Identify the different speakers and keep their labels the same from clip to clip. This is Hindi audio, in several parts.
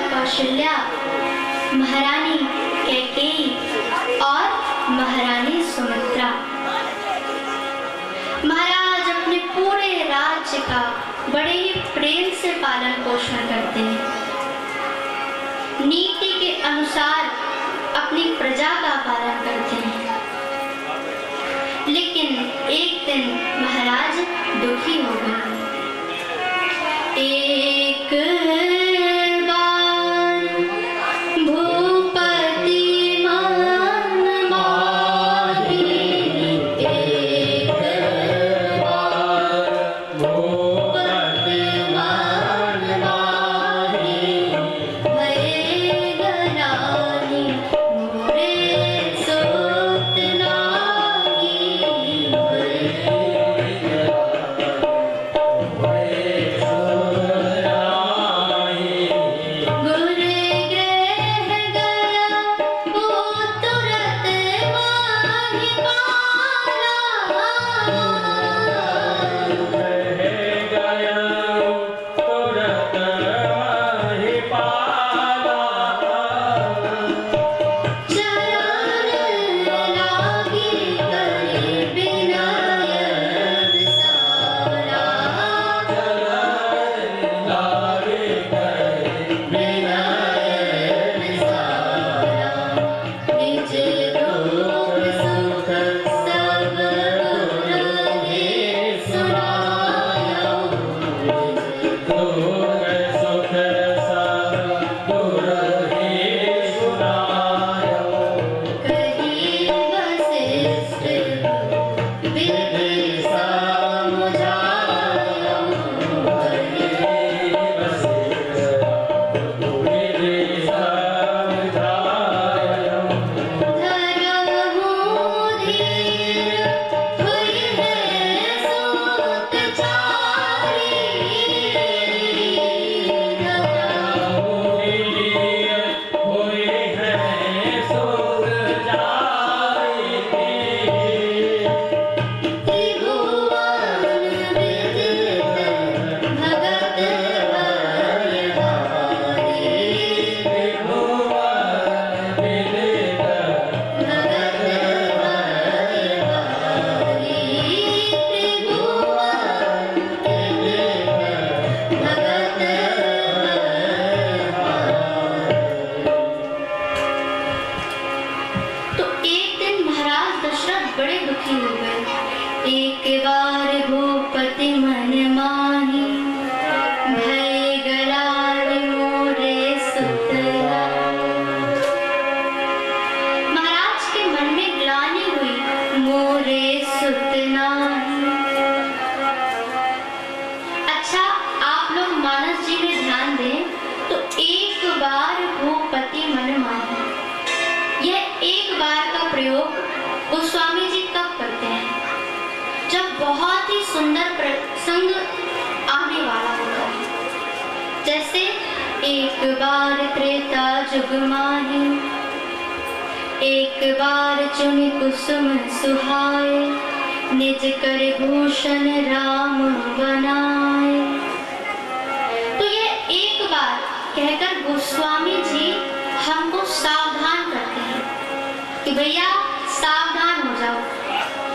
Speaker 1: कौशल्या, महारानी कैकेयी और महारानी सुमित्रा। महाराज अपने पूरे राज्य का बड़े ही प्रेम से पालन पोषण करते हैं, नीति के अनुसार अपनी प्रजा का पालन करते हैं। लेकिन एक दिन महाराज दुखी हो गए। एक गोस्वामी जी कब करते हैं? जब बहुत ही सुंदर प्रसंग आने वाला होता है। जैसे एक बार त्रेता जुग माही, एक बार चुनि कुसुम सुहाए, निज कर भूषण राम बनाए। तो ये एक बार कहकर गोस्वामी जी हमको सावधान करते हैं कि भैया सावधान हो जाओ,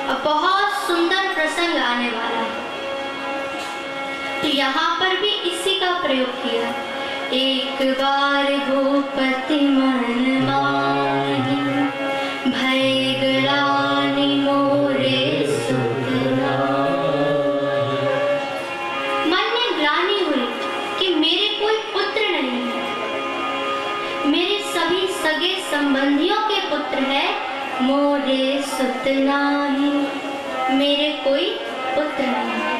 Speaker 1: अब बहुत सुंदर प्रसंग आने वाला है। तो यहाँ पर भी इसी का प्रयोग किया। एक बार भूपति मन माही, भय ग्लानि मोरे सुत नाहि। मन में ग्लानि हुई कि मेरे कोई पुत्र नहीं है, मेरे सभी सगे संबंधियों के पुत्र है, मोरे सुत नाही, मेरे कोई पुत्र नहीं है।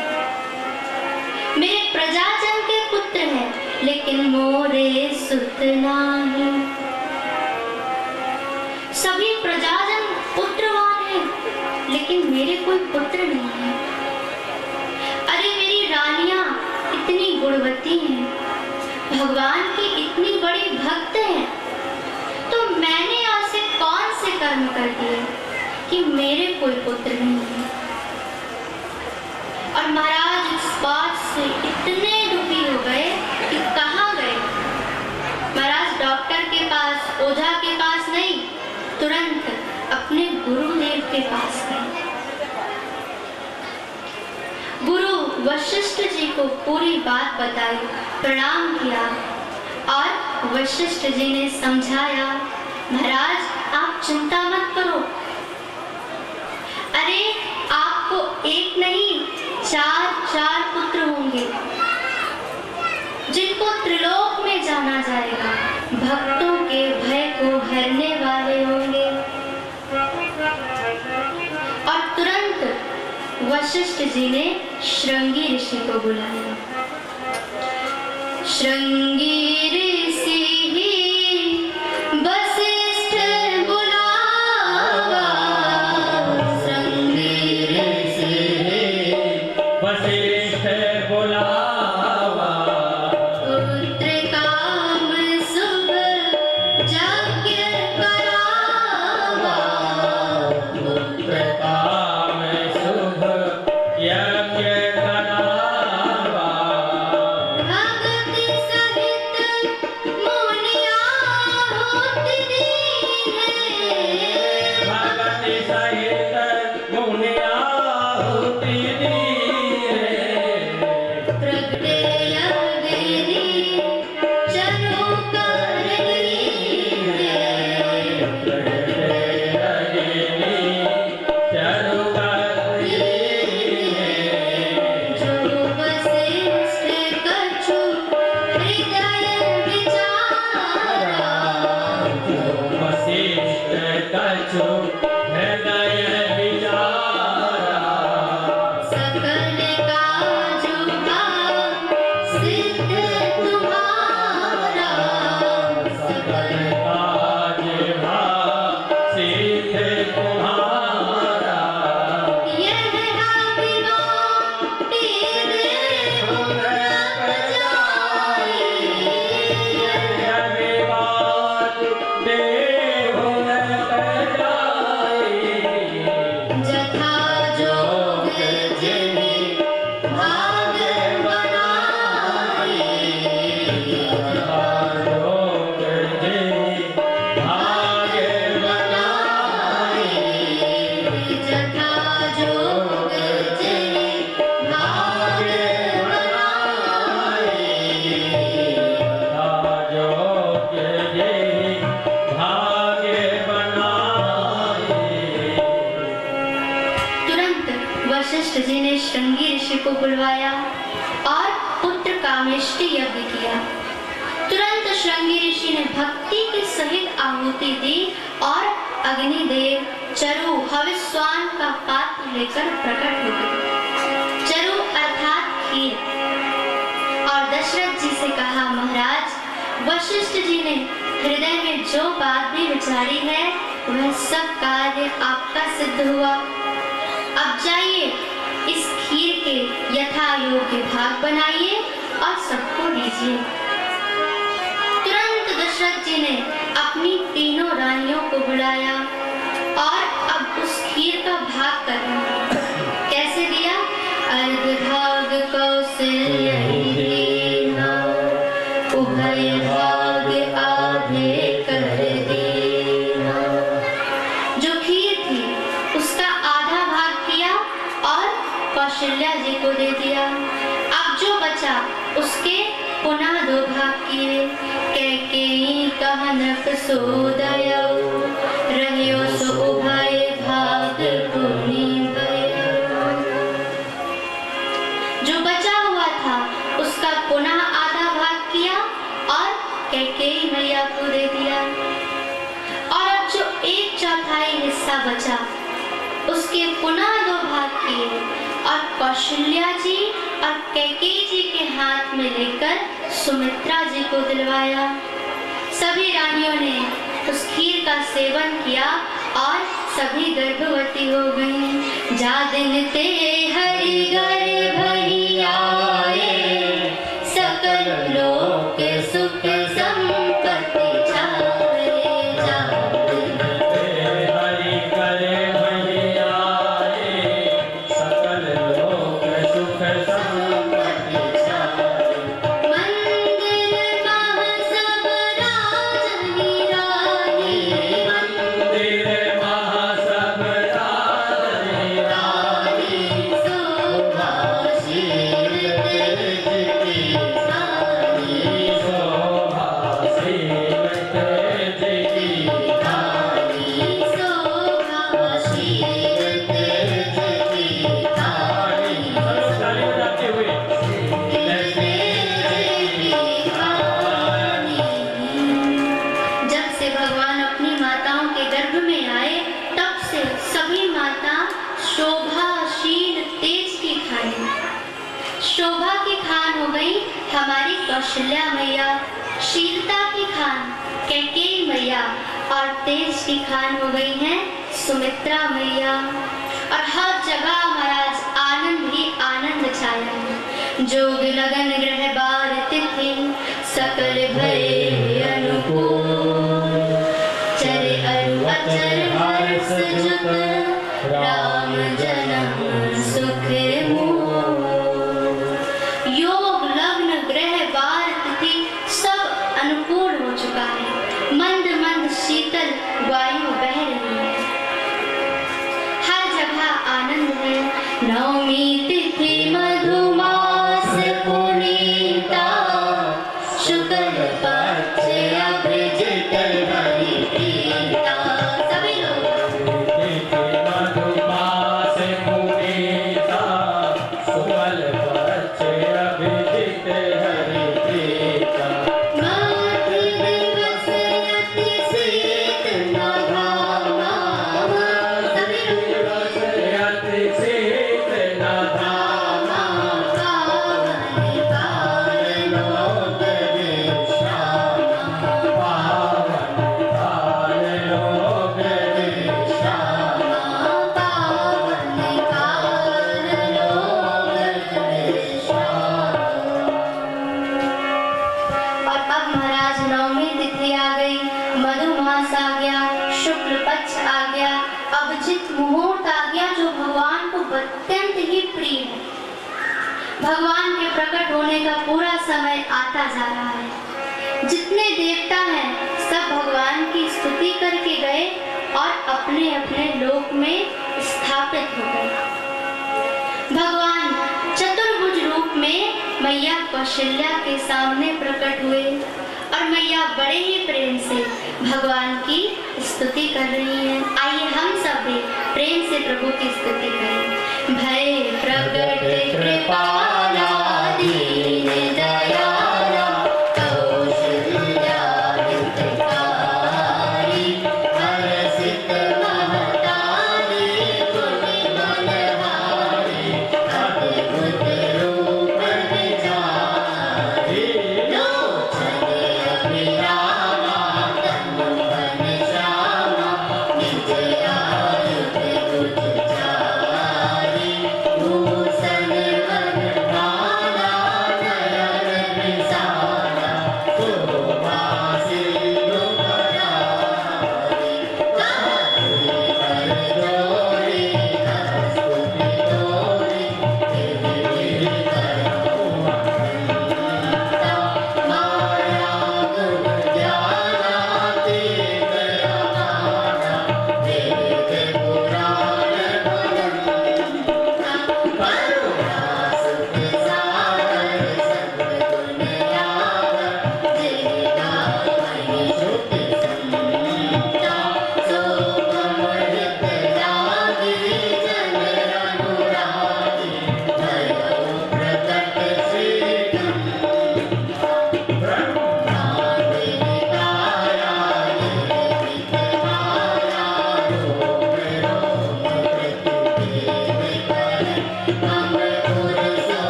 Speaker 1: मेरे प्रजाजन के पुत्र हैं, लेकिन मोरे सुत नाही। सभी प्रजाजन पुत्रवान हैं, लेकिन मेरे कोई पुत्र नहीं है। अरे मेरी रानियां इतनी गुणवती हैं, भगवान की इतनी बड़ी भक्त हैं, तो मैंने ऐसे कौन से कर्म कर दिए कि मेरे कोई पुत्र नहीं है। और महाराज इस बात से इतने दुखी हो गए कि कहाँ गए। महाराज डॉक्टर के पास, ओझा के पास नहीं, तुरंत अपने गुरुदेव के पास गए। गुरु वशिष्ठ जी को पूरी बात बताई, प्रणाम किया और वशिष्ठ जी ने समझाया, महाराज आप चिंता मत करो। अरे आपको एक नहीं 4 पुत्र होंगे, जिनको त्रिलोक में जाना जाएगा, भक्तों के भय को हरने वाले होंगे। और तुरंत वशिष्ठ जी ने श्रृंगी ऋषि को बुलाया। श्रृंगी ऋषि वशिष्ठ बुलावा, श्रृंगी ऋषि वशिष्ठ बुलावा, पुत्र काम शुभ यज्ञ करावा, पुत्र काम शुभ यज्ञ करावा, भगति सहित मुनिया होति दीने, भगति सहित मुनिया होति दीने, प्रगटे अग्नि चरु कर दीने, प्रगटे अग्नि चरु कर दीने, जो वशिष्ठ कछु हृदय विचारा, जो वशिष्ठ कछु हृदय विचारा, सकल काजु भाव सिद्ध तुम्हारा, सकल काज भाव सिद्ध तुम्हारा, यह अभिमानी देहु रप जाई, यह अभिमानी देहु रप जाई, जथा जोग जिनि भाग बनाई, जथा जोग जिनि भाग बनाई, जथा जोग जिनि भाग बनाई, जथा जोग जिनि भाग बनाई। तुरंत वशिष्ठ जी ने श्रृंगी ऋषि को बुलवाया और पुत्र कामेष्टि यज्ञ किया। तुरंत श्रृंगी ऋषि ने भक्ति के सहित आहुति दी और अग्निदेव चरु हविस्वान का पात्र लेकर प्रकट हो गए। चरु अर्थात खीर। और दशरथ जी से कहा, महाराज वशिष्ठ जी ने हृदय में जो बात भी विचारी है, वह सब कार्य आपका सिद्ध हुआ। अब जाइए, इस खीर के यथा योग्य भाग बनाइए और सबको दीजिए। तुरंत दशरथ जी ने अपनी तीनों रानियों को बुलाया और अब उस खीर का भाग करना। कैसे दिया? अर्ध भाग कौशल्य देना, उभय भाग आधे कर देना। जो खीर थी उसका आधा भाग किया और कौशल्या जी को दे दिया। अब जो बचा उसके पुनः 2 भाग किए। कैकेयी कहनक सोदयौ, रहियो सो उभय भाग पुनि भयो। जो बचा हुआ था उसका पुनः आधा भाग किया और कैकेयी मैया को दे दिया। और अब जो 1/4 हिस्सा बचा, उसके पुनः 2 भाग किए और कौशल्या जी और कैकेयी जी के हाथ में लेकर सुमित्रा जी को दिलवाया। सभी रानियों ने उस खीर का सेवन किया और सभी गर्भवती हो गईं। जा दिन ते हरि घर भरी आए, सकल लोक सुख संपत्ति छाए। जा दिन ते हरि घर भरी आए, सकल लोक सुख संपत्ति छाए। मंदिर मह सब राजनी रानी, मंदिर मह सब राजनी रानी, शोभाशील तेज की धानी, शोभाशील तेज की धानी, शोभाशील तेज की धानी। ताली बजाते हुए जब से भगवान अपनी माताओं के गर्भ में आए, तब से सभी माता शोभाशील तेज की खान, शोभा की खान हो गई हमारी कौशल्या मैया, शीलता की खान कैकेयी मैया और तेज की खान हो गई हैं सुमित्रा मैया। और हर जगह महाराज आनंद ही आनंद छाया है। जोग लगन ग्रह बार तिथि सकल भय अनुकूल, चरे अरु अचर हर्ष जुत, राम जन्म सुख मूल। योग लग्न ग्रह बार तिथि सब अनुकूल हो चुका है, मंद मंद शीतल वायु बह रही है, हर जगह आनंद है। नवमी तिथि मधुमास पुनीता, शुक्ल पक्ष अभिजित हरि प्रीता। सभी लोग मधुमास पुनीता, शुक्ल पक्ष अभिजित हरि प्रीता। माघ दिवस अति शीत न धामा, सभी लोग अति शीत न धामा, पावन काल लोक विश्रामा, पावन काल लोक विश्रामा, पावन काल लोक विश्रामा। और अब महाराज नवमी तिथि आ गई, मधुमास आ गया, शुक्ल पक्ष आ गया, अभिजित मुहूर्त आ गया जो भगवान को अत्यंत ही प्रिय है। भगवान के प्रकट होने का पूरा समय आता जा रहा है। जितने देवता हैं सब भगवान की स्तुति करके गए और अपने अपने लोक में स्थापित हो गए। भगवान चतुर्भुज रूप में मैया कौशल्या के सामने प्रकट हुए और मैया बड़े ही प्रेम से भगवान की स्तुति कर रही हैं। आइए हम सब भी प्रेम से प्रभु की स्तुति करें। भय प्रकट कृपाला दीन दयाला, कौशल्या हितकारी, हर्षित महतारी, गुणी मनहारी, अद्भुत रूप विचारी, लोचन अभिरामा, तनु घनश्यामा, निज आयुध बुझ जारी।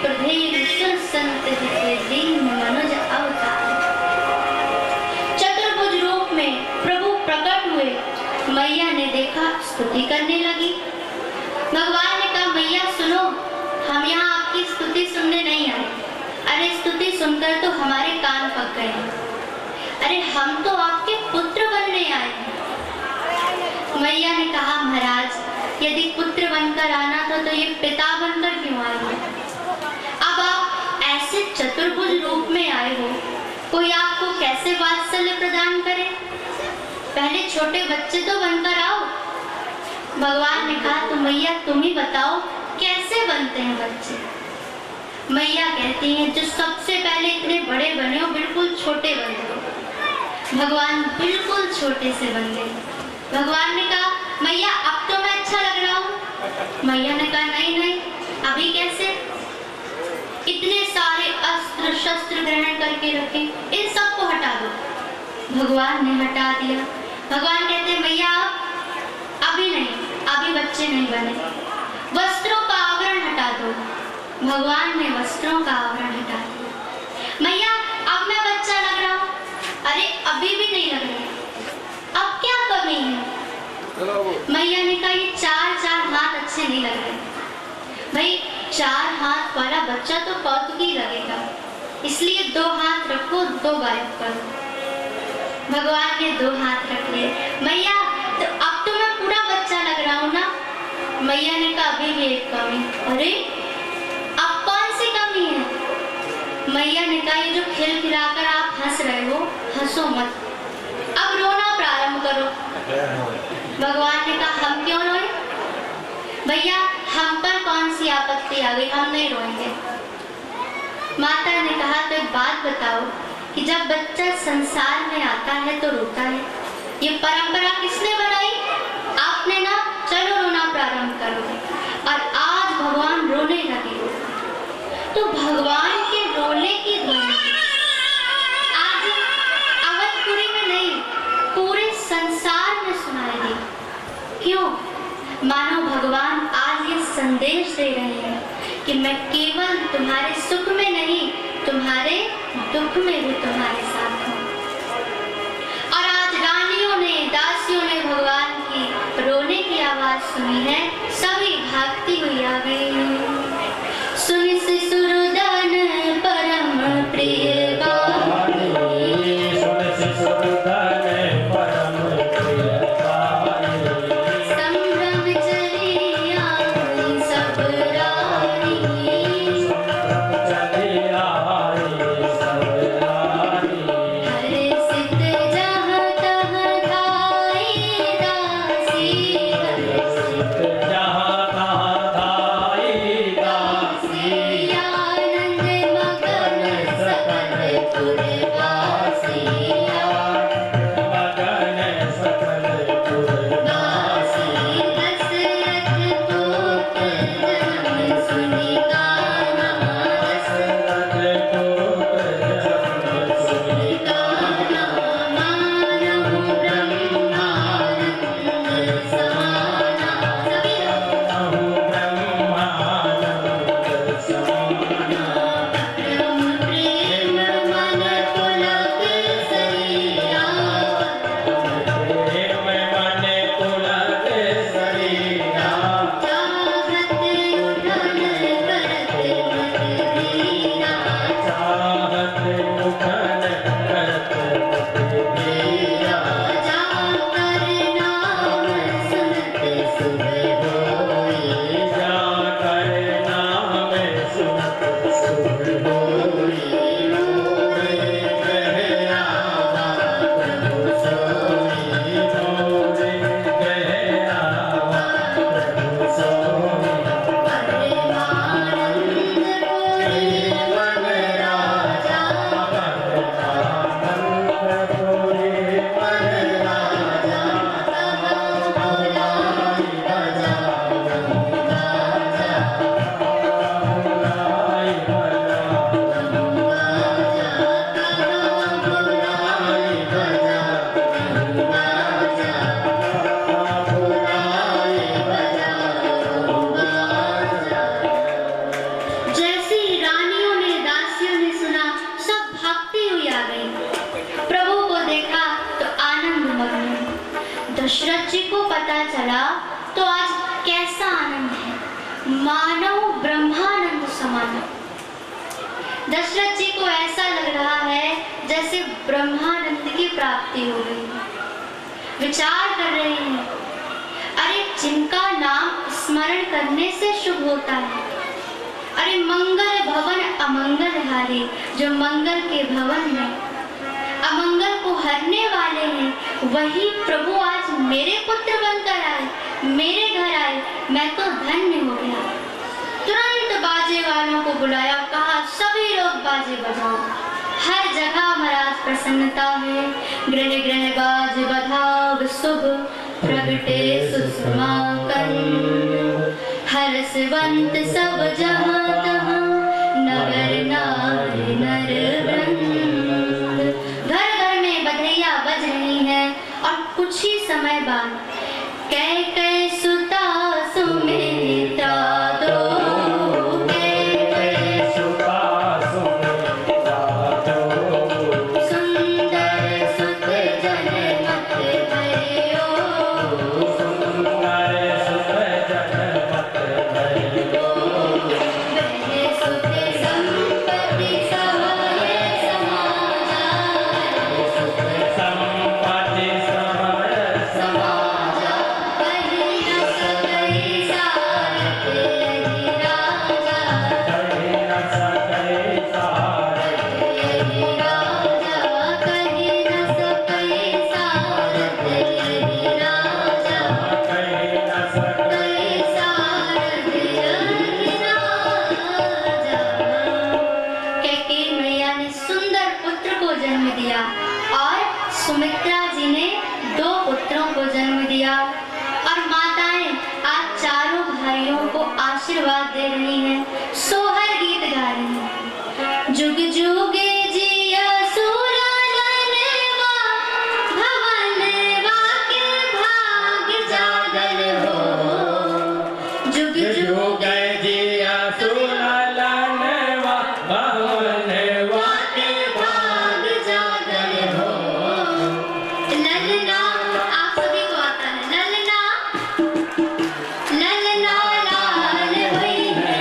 Speaker 1: सुखदेव सुर संत हिते दीन मनुज अवतार। चतुर्भुज रूप में प्रभु प्रकट हुए। मैया ने देखा, स्तुति करने लगी। भगवान ने कहा, मैया सुनो, हम यहाँ आपकी स्तुति सुनने नहीं आए। अरे स्तुति सुनकर तो हमारे कान पक गए। अरे हम तो आपके पुत्र बनने आए हैं। मैया ने कहा, महाराज यदि पुत्र बनकर आना था तो ये पिता बनकर क्यों आए हो? अब आप ऐसे चतुर्भुज रूप में आए हो, कोई आपको कैसे वात्सल्य प्रदान करे? पहले छोटे बच्चे तो बनकर आओ। भगवान ने कहा, तो मैया तुम ही बताओ कैसे बनते हैं बच्चे? मैया कहती हैं, जो सबसे पहले इतने बड़े बने हो, बिल्कुल छोटे बन गए। भगवान बिल्कुल छोटे से बन गए। भगवान ने कहा, मैया अब तो मैं अच्छा लग रहा हूँ। मैया ने कहा, नहीं नहीं, अभी कैसे? इतने सारे अस्त्र शस्त्र ग्रहण करके रखे, इन सबको हटा दो। भगवान ने हटा दिया। भगवान कहते हैं, मैया अभी नहीं, अभी बच्चे नहीं बने, वस्त्रों का आवरण हटा दो। भगवान ने वस्त्रों का आवरण हटा दिया। मैया अब मैं बच्चा लग रहा हूँ। अरे अभी भी नहीं लग रहा, अब क्या कमी है? मैया ने कहा, ये चार हाथ अच्छे नहीं लग रहे। भाई 4 हाथ वाला बच्चा तो कौतुकी लगेगा, इसलिए 2 हाथ रखो, 2 गायब करो। भगवान ने 2 हाथ रख लिए। मैया तो अब तो मैं पूरा बच्चा लग रहा हूँ ना? मैया ने कहा, अभी भी एक कमी। अरे अब कौन सी कमी है? मैया ने कहा, ये जो खिलखिलाकर आप हंस रहे हो, हंसो मत, अब रोना प्रारंभ करो। भगवान ने कहा, हम क्यों रोए? भैया हम पर कौन सी आपत्ति आ गई, हम नहीं रोएंगे। माता ने कहा, तो एक बात बताओ कि जब बच्चा संसार में आता है तो रोता है, ये परंपरा किसने बनाई? आपने ना। चलो रोना प्रारंभ करो। और आज भगवान रोने लगे। तो भगवान के रोने की ध्वनि आज अवधपुरी में नहीं, पूरे संसार में सुनाई दी। क्यों? मानो भगवान आज ये संदेश दे रहे हैं कि मैं केवल तुम्हारे सुख में नहीं, तुम्हारे दुख में भी तुम्हारे साथ हूँ। और आज रानियों ने, दासियों ने भगवान की रोने की आवाज सुनी है, सभी भागती हुई आ गई। सुनि सुरदान परम प्रिय बानी, सुनि सुरदान परम प्रिय बानी, संभ्रम चली आई सब रानी, संभ्रम चली आई सब रानी, हर्षित जहाँ तहाँ धाई दासी, हर्षित जहाँ तहाँ धाई दशरथ जी को पता चला तो आज कैसा आनंद है, मानो ब्रह्मानंद समान। दशरथ जी को ऐसा लग रहा है जैसे ब्रह्मानंद की प्राप्ति हो गई। विचार कर रहे हैं, अरे जिनका नाम स्मरण करने से शुभ होता है, अरे मंगल भवन अमंगल हारे, जो मंगल के भवन में अमंगल को हरने वाले हैं, वही प्रभु आज मेरे पुत्र बनकर आए, मेरे घर आए, मैं तो धन्य हो गया। तुरंत बाजे वालों को बुलाया, कहा सभी लोग बाजे बजाओ। हर जगह महाराज प्रसन्नता है, ग्रह ग्रह बाज बधाव शुभ प्रगटे सुषमा कंद, हर्षवंत सब जहाँ तहाँ नगर नारी नर वृंद। घर घर में बधैया बज रही है और कुछ ही समय बाद कैकेयी सुता सुमित्रा दो, सुमित्रा जी ने 2 पुत्रों को जन्म दिया और माताएं आज चारों भाइयों को आशीर्वाद दे रही हैं, सोहर गीत गा रही हैं। जुग जुगे जिया सुरनवा, भवनवा के भाग जागल हो। जुग जुगे जिया सुरनवा, भवनवा के भाग जागल हो। ललना आप सभी को आता है, ललना ललना लाल हुई है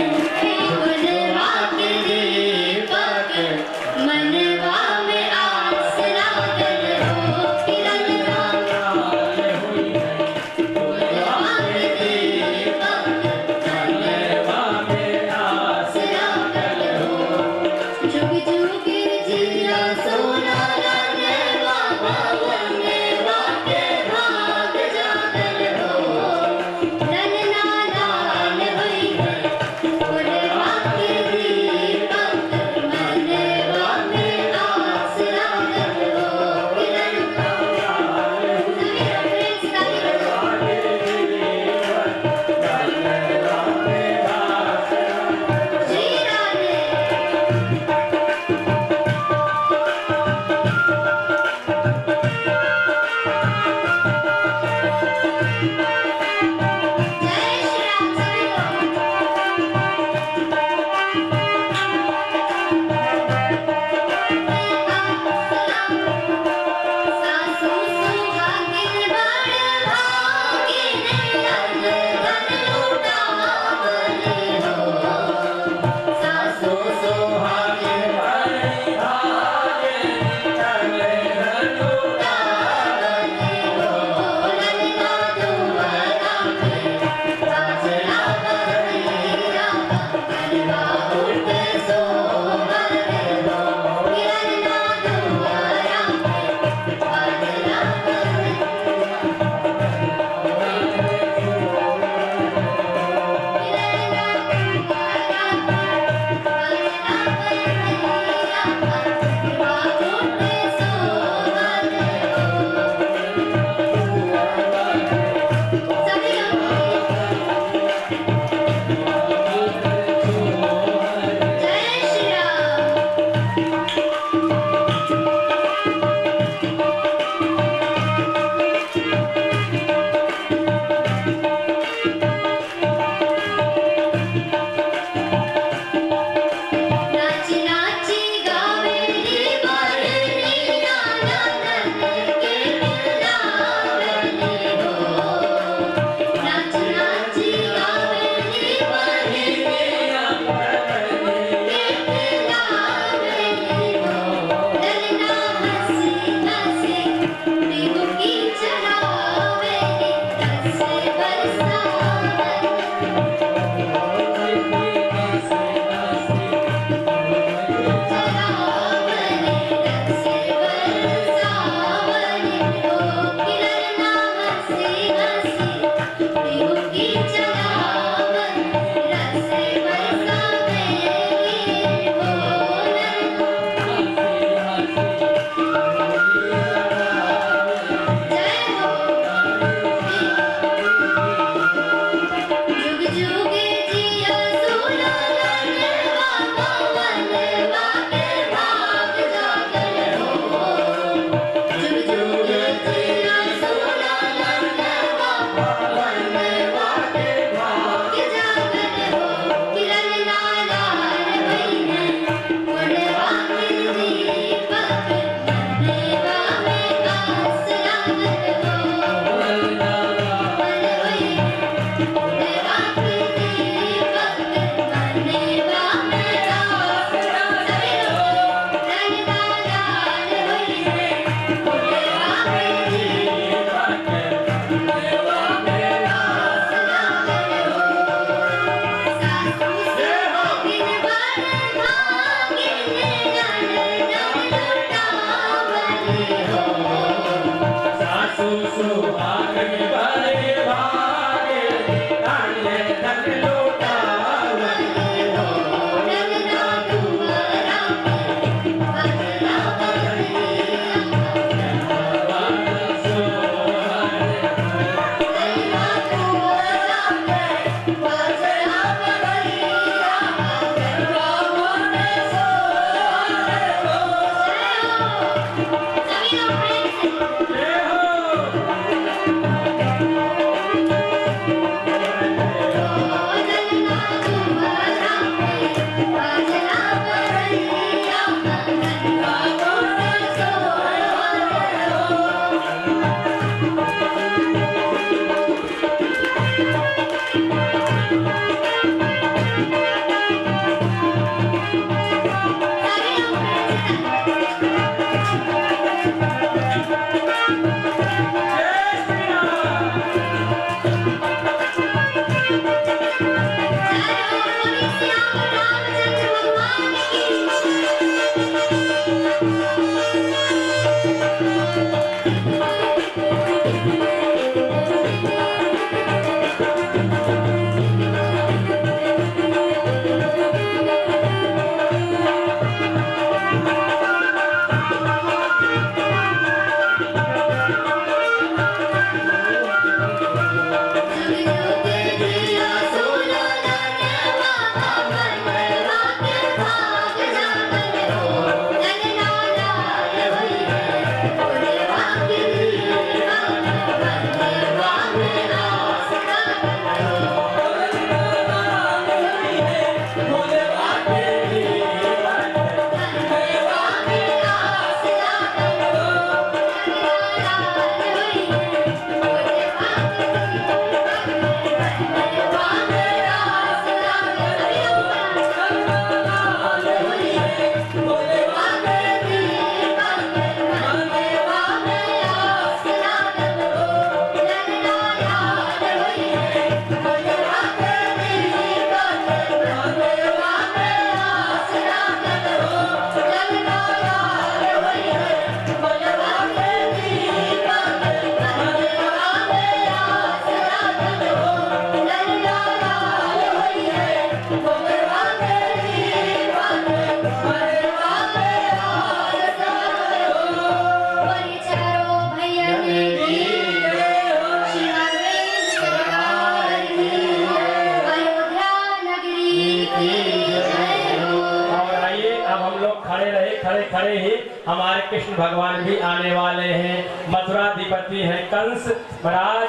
Speaker 2: हम लोग खड़े रहे, खड़े खड़े ही हमारे कृष्ण भगवान भी आने वाले हैं। मथुराधिपति हैं कंस महाराज,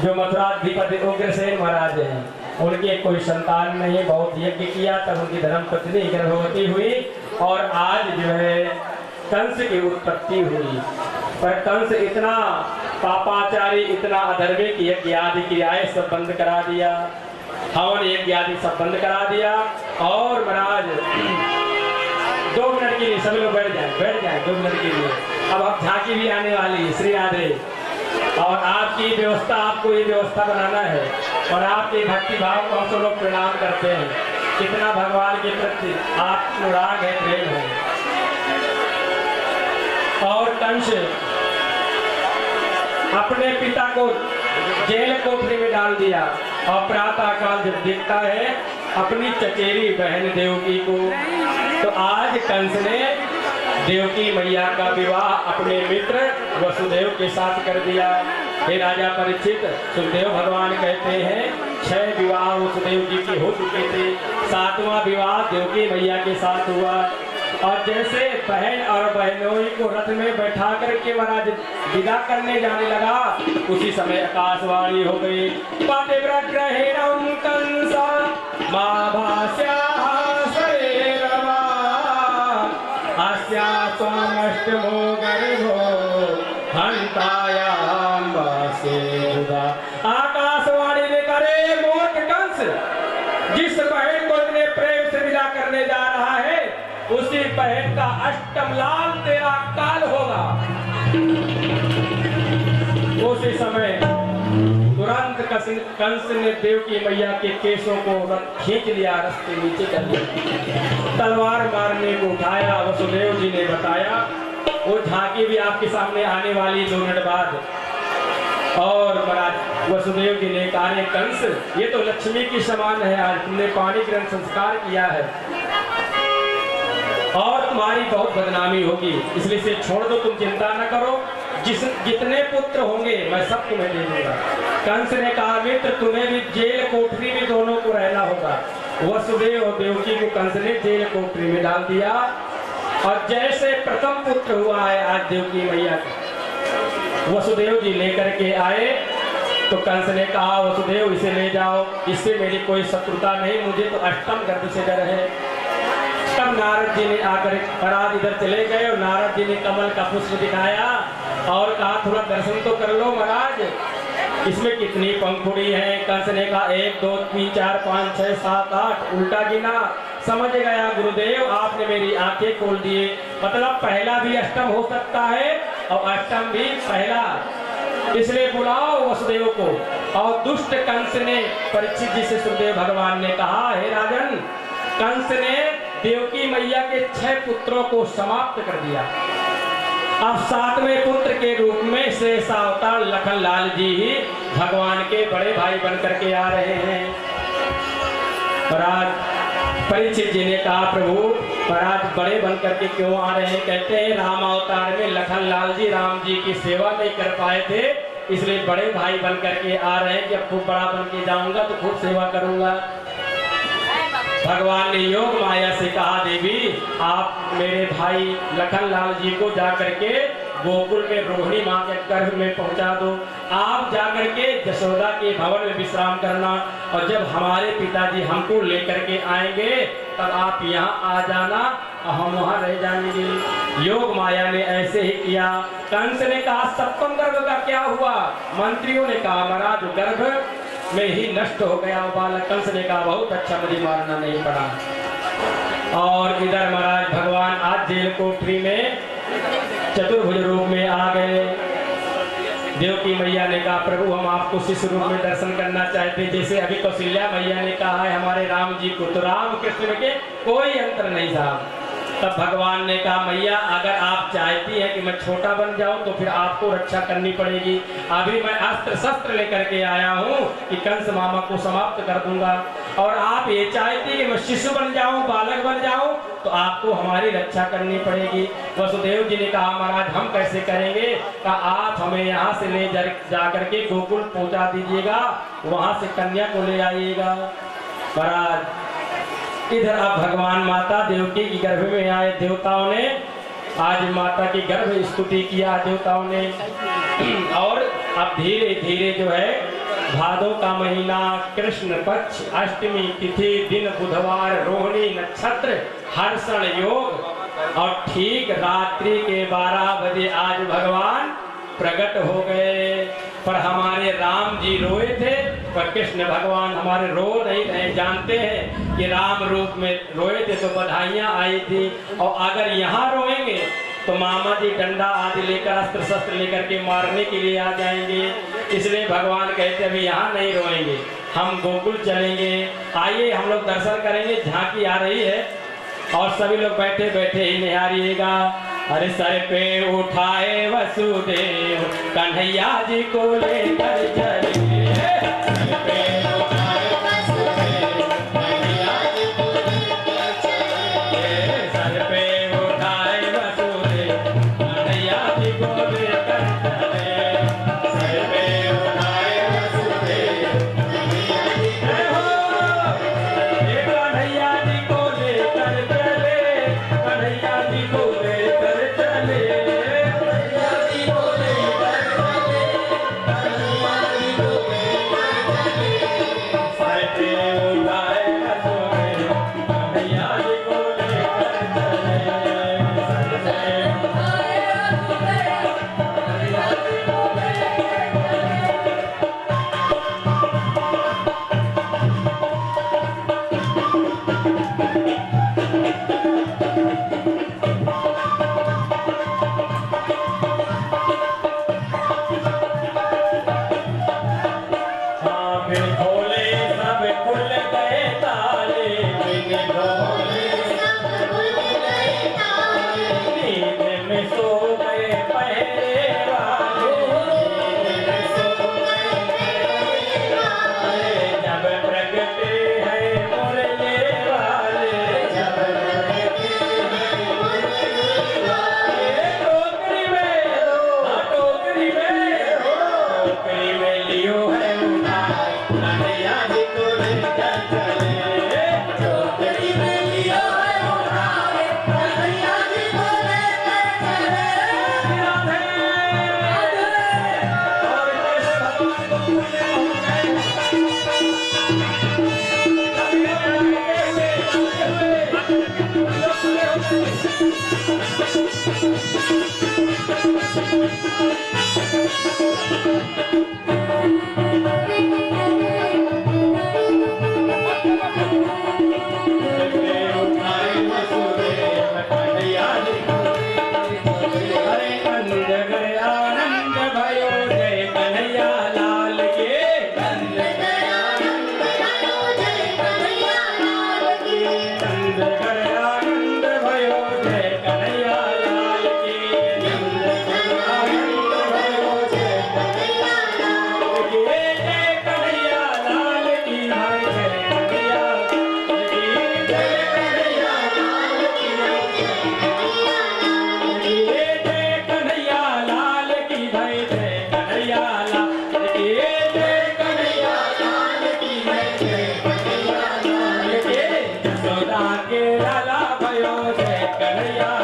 Speaker 2: जो मथुराधिपति उग्रसेन महाराज हैं, उनके कोई संतान नहीं, बहुत यज्ञ किया तब उनकी धर्मपत्नी गर्भवती हुई और आज जो है कंस की उत्पत्ति हुई। पर कंस इतना पापाचारी, इतना अधर्मी की यज्ञ आदि क्रियाएं सब बंद करा दिया, हवन यज्ञ आदि सब बंद करा दिया। और महाराज 2 मिनट के लिए सभी लोग बैठ जाए 2 मिनट के लिए। अब झांकी भी आने वाली है, श्री राधे। और आपकी व्यवस्था, आपको ये व्यवस्था बनाना है और आपके भक्ति भाव को हम सब लोग प्रणाम करते हैं। कितना भगवान के प्रति आप अनुराग है, प्रेम है। और कंस अपने पिता को जेल कोठरी में डाल दिया और प्रातः काल जब देखता है अपनी चचेरी बहन देवकी को, तो आज कंस ने देवकी मैया का विवाह अपने मित्र वसुदेव के साथ कर दिया। हे राजा परीक्षित, सुखदेव भगवान कहते हैं 6 विवाह वसुदेव जी के हो चुके थे, 7वां विवाह देवकी मैया के साथ हुआ। और जैसे बहन और बहनोई को रथ में बैठा करके महाराज विदा करने जाने लगा, उसी समय आकाशवाणी हो गई, पतिव्रतग्रहेणं कंसा मां भास्याः शरीरवा अस्या त्वमष्टमो गर्भो हन्तायां वासेदा। आकाशवाणी ने करे, मूर्ख कंस, जिस बहन को इतने प्रेम से विदा करने जा रहा है उसी बहन का अष्टम लाल तेरा काल होगा। उसी समय तुरंत कंस ने देवकी मैया के केशों को खींच लिया, रस्ते नीचे कर लिया, तलवार मारने को उठाया। वसुदेव जी ने बताया, वो झांकी भी आपके सामने आने वाली 2 मिनट बाद। और महाराज वसुदेव जी ने कहा, कंस ये तो लक्ष्मी की समान है, आज तुमने पानी ग्रहण संस्कार किया है और तुम्हारी बहुत बदनामी होगी, इसलिए इसे छोड़ दो, तुम चिंता न करो, जितने पुत्र होंगे मैं सब तुम्हें दे दूंगा। कंस ने कहा, मित्र तुम्हें भी जेल कोठरी में दोनों को रहना होगा। वसुदेव और देवकी को कंस ने जेल कोठरी में डाल दिया। और जैसे प्रथम पुत्र हुआ है आज देवकी मैया को वसुदेव जी लेकर के आए, तो कंस ने कहा, वसुदेव इसे ले जाओ, इससे मेरी कोई शत्रुता नहीं, मुझे तो अष्टम गर्भ से डर है। तब नारद जी ने आकर महाराज इधर चले गए और नारद जी ने कमल का पुष्प दिखाया और कहा, थोड़ा दर्शन तो कर लो महाराज, इसमें कितनी पंखुड़ी है। कंस ने कहा 1 2 3 4 5 6 7 8 उल्टा गिना। समझ गया गुरुदेव, आपने मेरी आंखें खोल दिए, मतलब पहला भी अष्टम हो सकता है और अष्टम भी पहला, इसलिए बुलाओ वसुदेव को। और दुष्ट कंस ने परीक्षित जी से सुखदेव भगवान ने कहा, हे राजन, कंस ने देवकी मैया के 6 पुत्रों को समाप्त कर दिया। अब 7वें पुत्र के रूप में शेष अवतार लखन लाल जी ही भगवान के बड़े भाई बनकर के आ रहे हैं। महाराज परीक्षित जी ने कहा, प्रभु महाराज बड़े बनकर के क्यों आ रहे हैं? कहते हैं राम अवतार में लखन लाल जी राम जी की सेवा नहीं कर पाए थे, इसलिए बड़े भाई बनकर के आ रहे हैं। जब खूब बड़ा बन के जाऊंगा तो खूब सेवा करूंगा। भगवान ने योग माया से कहा, देवी आप मेरे भाई लखन लाल जी को जाकर के गोकुल में रोहिणी माँ के गर्भ में पहुंचा दो। आप जाकर के यशोदा के भवन में विश्राम करना और जब हमारे पिताजी हमको लेकर के आएंगे तब आप यहाँ आ जाना और हम वहाँ रह जाएंगे। योग माया ने ऐसे ही किया। कंस ने कहा, सप्तम गर्भ का क्या हुआ? मंत्रियों ने कहा, महाराज गर्भ में ही नष्ट हो गया बालक। कंस ने कहा, बहुत अच्छा, मुझे मारना नहीं पड़ा। और इधर महाराज भगवान आज जेल कोठरी में चतुर्भुज रूप में आ गए। देवकी मैया ने कहा, प्रभु हम आपको शिशु रूप में दर्शन करना चाहते, जैसे अभी कौशल्या मैया ने कहा है हमारे राम जी को, तो राम कृष्ण के कोई अंतर नहीं था। तब भगवान ने कहा, मैया अगर आप चाहती हैं कि मैं छोटा बन जाऊं तो फिर आपको रक्षा करनी पड़ेगी। अभी मैं अस्त्र शस्त्र लेकर के आया हूं कि कंस मामा को समाप्त कर दूंगा, और आप ये चाहती कि मैं शिशु बन जाऊं, बालक बन जाऊं, तो आपको हमारी रक्षा करनी पड़ेगी। वसुदेव जी ने कहा, महाराज हम कैसे करेंगे? कहा, आप हमें यहाँ से ले जा करके गोकुल पहुंचा दीजिएगा, वहां से कन्या को ले आइएगा। महाराज इधर अब भगवान माता देवकी की गर्भ में आए देवताओं ने, आज माता की गर्भ स्तुति किया देवताओं ने। और अब धीरे धीरे जो है भादों का महीना, कृष्ण पक्ष, अष्टमी तिथि, दिन बुधवार, रोहिणी नक्षत्र, हर्षण योग, और ठीक रात्रि के 12 बजे आज भगवान प्रकट हो गए। पर हमारे राम जी रोए थे, पर कृष्ण भगवान हमारे रो नहीं रहे। जानते हैं कि राम रूप में रोए थे तो बधाइयाँ आई थी, और अगर यहाँ रोएंगे तो मामा जी डंडा आदि लेकर, अस्त्र शस्त्र लेकर के मारने के लिए आ जाएंगे। इसलिए भगवान कहते अभी यहाँ नहीं रोएंगे, हम गोकुल चलेंगे। आइए हम लोग दर्शन करेंगे, झांकी आ रही है और सभी लोग बैठे बैठे ही निहारिएगा। अरे सर पे उठाए वसुदेव कन्हैया जी को लेकर चले, सर पे उठाए वसुदेव कन्हैया जी को लेकर चले, सर पे उठाए वसुदेव कन्हैया जी को लेकर चले, सर पे उठाए वसुदेव कन्हैया जी कन्हैया जी को लेकर चले, कन्हैया जी को के लाला भयो जय कन्हैया।